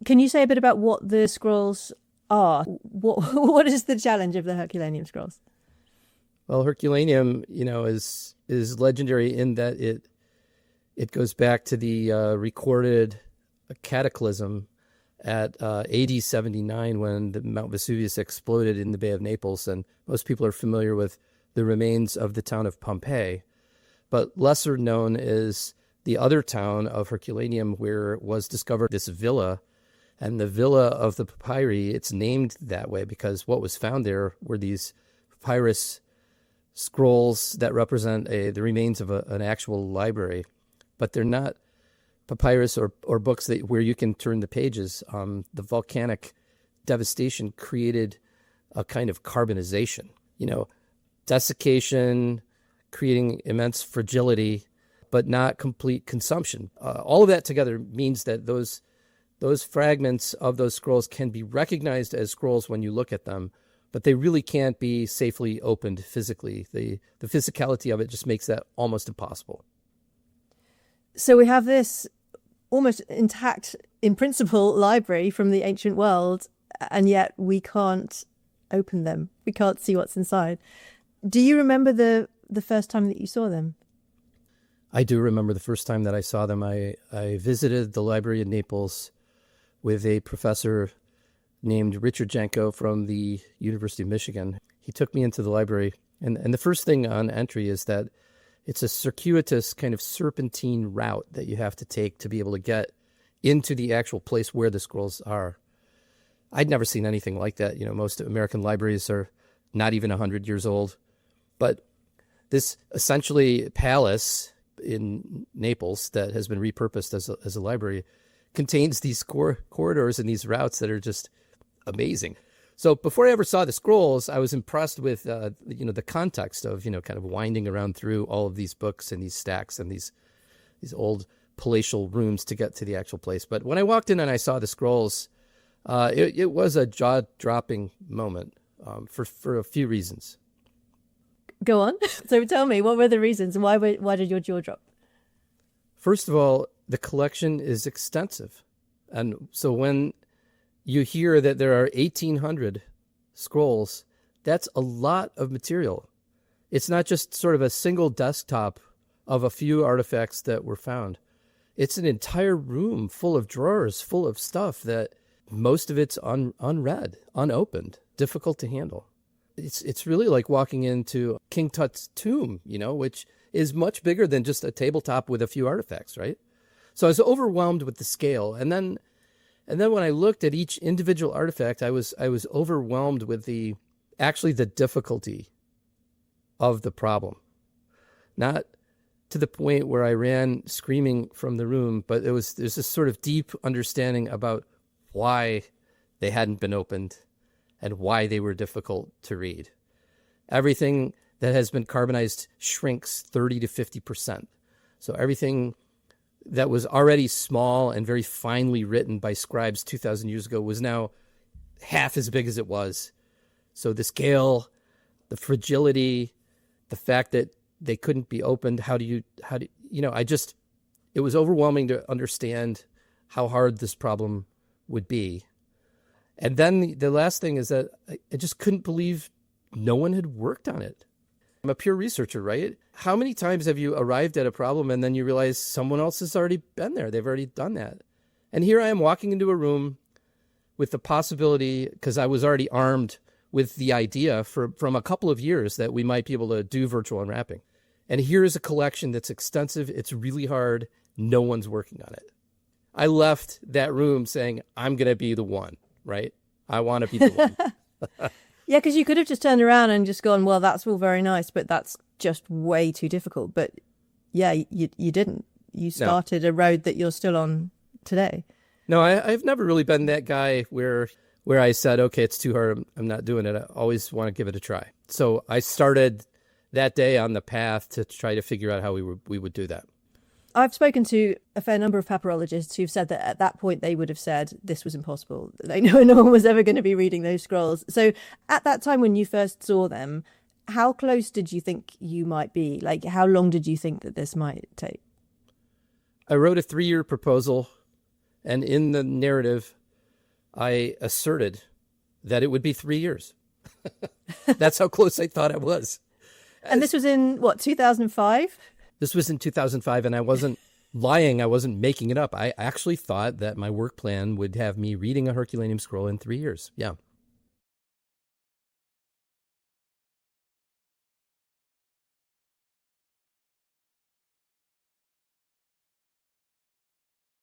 Can you say a bit about what the scrolls are? What is the challenge of the Herculaneum scrolls? Well, Herculaneum, is legendary in that it goes back to the recorded cataclysm at AD 79 when the Mount Vesuvius exploded in the Bay of Naples, and most people are familiar with the remains of the town of Pompeii. But lesser known is the other town of Herculaneum, where was discovered this villa. And the Villa of the Papyri, it's named that way because what was found there were these papyrus scrolls that represent the remains of an actual library. But they're not papyrus or books where you can turn the pages. The volcanic devastation created a kind of carbonization, desiccation, creating immense fragility, but not complete consumption. All of that together means that those fragments of those scrolls can be recognized as scrolls when you look at them, but they really can't be safely opened physically. The physicality of it just makes that almost impossible. So we have this almost intact, in principle, library from the ancient world, and yet we can't open them. We can't see what's inside. Do you remember the first time that you saw them? I do remember the first time that I saw them. I visited the library in Naples with a professor named Richard Janko from the University of Michigan. He took me into the library, and the first thing on entry is that it's a circuitous kind of serpentine route that you have to take to be able to get into the actual place where the scrolls are. I'd never seen anything like that. Most American libraries are not even 100 years old. But this essentially palace in Naples that has been repurposed as a library contains these corridors and these routes that are just amazing. So before I ever saw the scrolls, I was impressed with the context of kind of winding around through all of these books and these stacks and these old palatial rooms to get to the actual place. But when I walked in and I saw the scrolls, it was a jaw-dropping moment for a few reasons. Go on. So tell me, what were the reasons? Why did your jaw drop? First of all, the collection is extensive. And so when you hear that there are 1,800 scrolls, that's a lot of material. It's not just sort of a single desktop of a few artifacts that were found. It's an entire room full of drawers, full of stuff that most of it's unread, unopened, difficult to handle. It's really like walking into King Tut's tomb, which is much bigger than just a tabletop with a few artifacts, right? So I was overwhelmed with the scale. And then when I looked at each individual artifact, I was overwhelmed with the difficulty of the problem. Not to the point where I ran screaming from the room, but there's this sort of deep understanding about why they hadn't been opened and why they were difficult to read. Everything that has been carbonized shrinks 30 to 50%. So everything that was already small and very finely written by scribes 2,000 years ago was now half as big as it was. So the scale, the fragility, the fact that they couldn't be opened, it was overwhelming to understand how hard this problem would be. And then the last thing is that I just couldn't believe no one had worked on it. I'm a pure researcher, right? How many times have you arrived at a problem and then you realize someone else has already been there? They've already done that. And here I am walking into a room with the possibility, because I was already armed with the idea from a couple of years that we might be able to do virtual unwrapping. And here is a collection that's extensive. It's really hard. No one's working on it. I left that room saying, I'm going to be the one, right? I want to be the one. Yeah, because you could have just turned around and just gone, well, that's all very nice, but that's just way too difficult. But yeah, you didn't. You started a road that you're still on today. No, I've never really been that guy where I said, okay, it's too hard, I'm not doing it. I always want to give it a try. So I started that day on the path to try to figure out how we would do that. I've spoken to a fair number of papyrologists who've said that at that point they would have said this was impossible. No one was ever going to be reading those scrolls. So at that time when you first saw them, how close did you think you might be? Like, how long did you think that this might take? I wrote a 3-year proposal, and in the narrative, I asserted that it would be 3 years. That's how close I thought I was. And this was in, what, 2005? This was in 2005, and I wasn't lying. I wasn't making it up. I actually thought that my work plan would have me reading a Herculaneum scroll in 3 years. Yeah.